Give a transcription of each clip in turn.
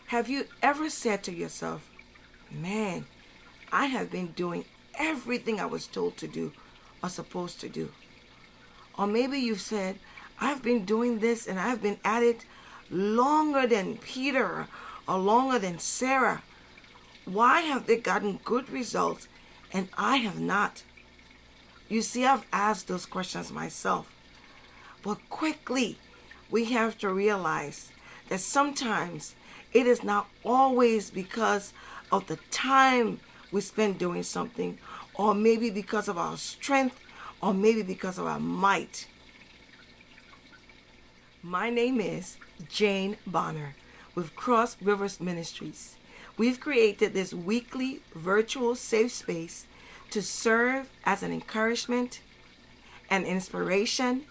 Have you ever said to yourself, man, I have been doing everything I was told to do or supposed to do? Or maybe you've said, I've been doing this and I've been at it longer than Peter or longer than Sarah. Why have they gotten good results and I have not? You see, I've asked those questions myself. But quickly, we have to realize that sometimes it is not always because of the time we spend doing something, or maybe because of our strength, or maybe because of our might. My name is Jane Bonner with Cross Rivers Ministries. We've created this weekly virtual safe space to serve as an encouragement, an inspiration,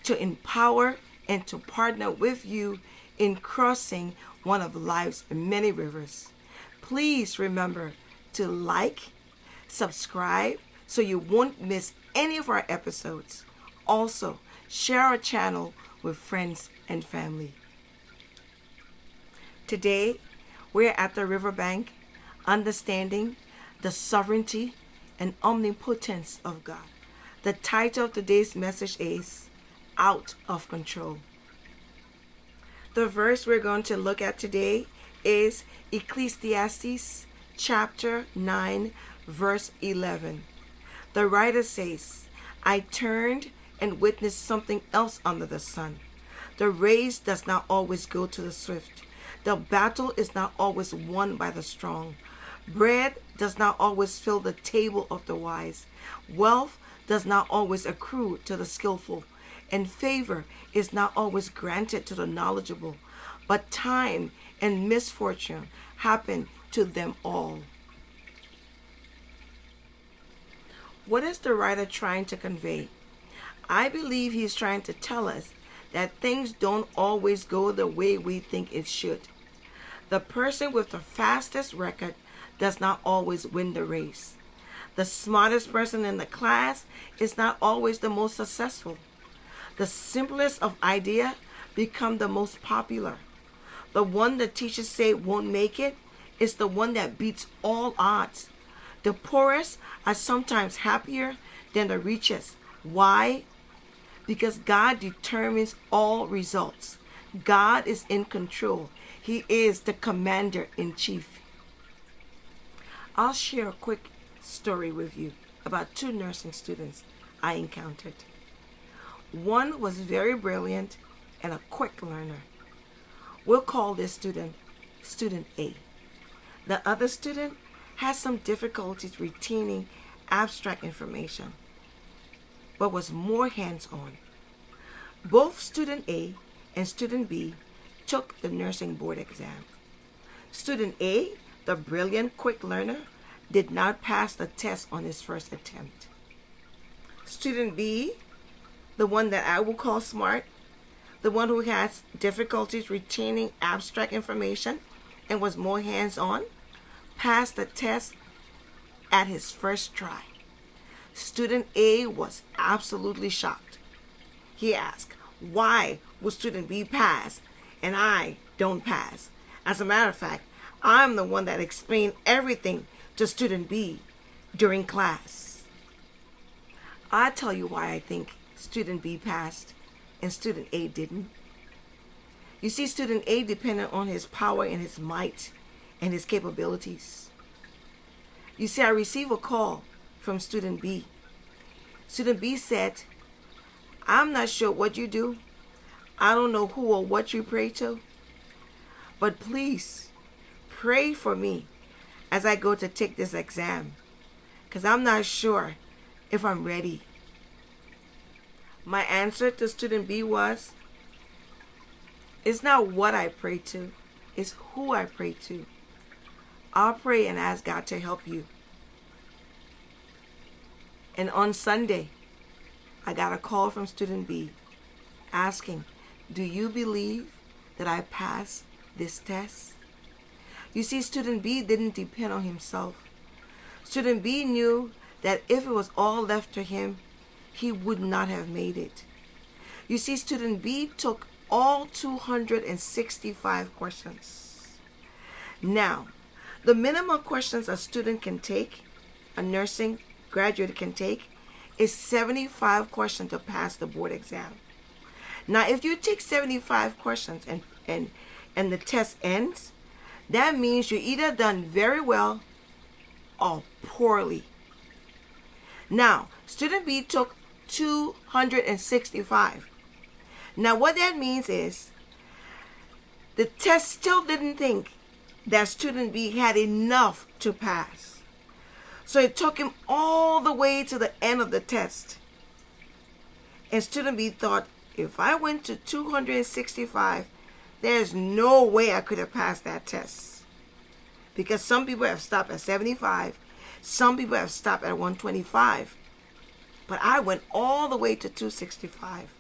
to empower, and to partner with you in crossing one of life's many rivers. Please remember to like, subscribe, so you won't miss any of our episodes. Also, share our channel with friends and family. Today, we're at the riverbank, understanding the sovereignty and omnipotence of God. The title of today's message is Out of Control. The verse we're going to look at today is Ecclesiastes chapter 9, verse 11. The writer says, I turned and witnessed something else under the sun. The race does not always go to the swift. The battle is not always won by the strong. Bread does not always fill the table of the wise. Wealth does not always accrue to the skillful. And favor is not always granted to the knowledgeable. But time and misfortune happen to them all. What is the writer trying to convey? I believe he's trying to tell us that things don't always go the way we think it should. The person with the fastest record does not always win the race. The smartest person in the class is not always the most successful. The simplest of idea become the most popular. The one the teachers say won't make it is the one that beats all odds. The poorest are sometimes happier than the richest. Why? Because God determines all results. God is in control. He is the commander-in-chief. I'll share a quick story with you about two nursing students I encountered. One was very brilliant and a quick learner. We'll call this student Student A. The other student has some difficulties retaining abstract information, but was more hands-on. Both Student A and Student B took the nursing board exam. Student A, the brilliant quick learner, did not pass the test on his first attempt. Student B, the one that I will call smart, the one who has difficulties retaining abstract information and was more hands-on, passed the test at his first try. Student A was absolutely shocked. He asked, why would Student B pass and I don't pass? As a matter of fact, I'm the one that explained everything to Student B during class. I'll tell you why I think Student B passed and Student A didn't. You see, Student A depended on his power and his might and his capabilities. You see, I received a call from Student B. Student B said, I'm not sure what you do. I don't know who or what you pray to. But please, pray for me as I go to take this exam, because I'm not sure if I'm ready. My answer to Student B was, it's not what I pray to, it's who I pray to. I'll pray and ask God to help you. And on Sunday, I got a call from Student B asking, do you believe that I passed this test? You see, Student B didn't depend on himself. Student B knew that if it was all left to him, he would not have made it. You see, Student B took all 265 questions. Now, the minimum questions a student can take, a nursing graduate can take, is 75 questions to pass the board exam. Now, if you take 75 questions and the test ends, that means you either done very well or poorly. Now, student B took 265. Now, what that means is the test still didn't think that student B had enough to pass. So it took him all the way to the end of the test. And student B thought, if I went to 265, there's no way I could have passed that test. Because some people have stopped at 75, some people have stopped at 125. But I went all the way to 265.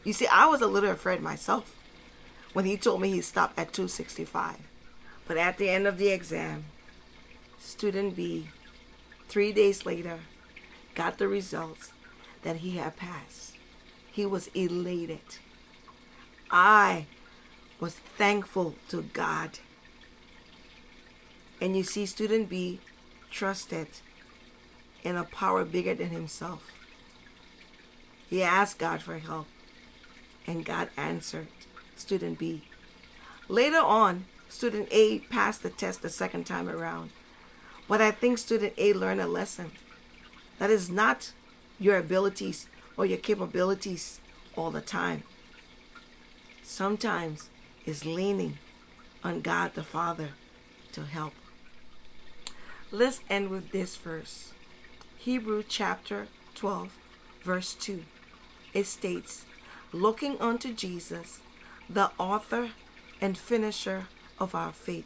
You see, I was a little afraid myself when he told me he stopped at 265. But at the end of the exam, student B, 3 days later, got the results that he had passed. He was elated. I was thankful to God. And you see, student B trusted in a power bigger than himself. He asked God for help, and God answered student B. Later on, student A passed the test the second time around. But I think student A learned a lesson. That is not your abilities or your capabilities all the time. Sometimes it's leaning on God the Father to help. Let's end with this verse. Hebrews chapter 12, verse 2. It states, looking unto Jesus, the author and finisher of our faith,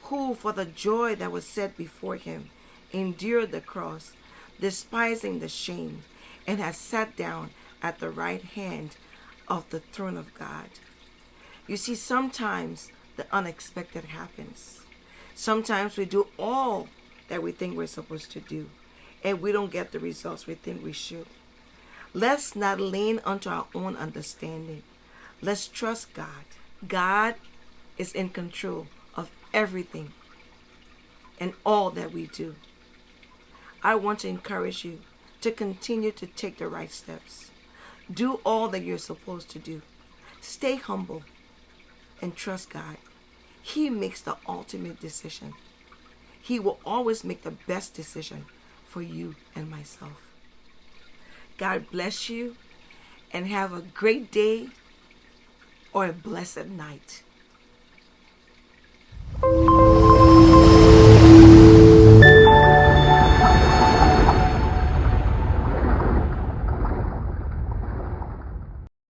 who for the joy that was set before him endured the cross, despising the shame, and has sat down at the right hand of the throne of God. You see, sometimes the unexpected happens. Sometimes we do all that we think we're supposed to do, and we don't get the results we think we should. Let's not lean unto our own understanding. Let's trust God. God is in control of everything and all that we do. I want to encourage you to continue to take the right steps. Do all that you're supposed to do. Stay humble and trust God. He makes the ultimate decision. He will always make the best decision for you and myself. God bless you and have a great day or a blessed night.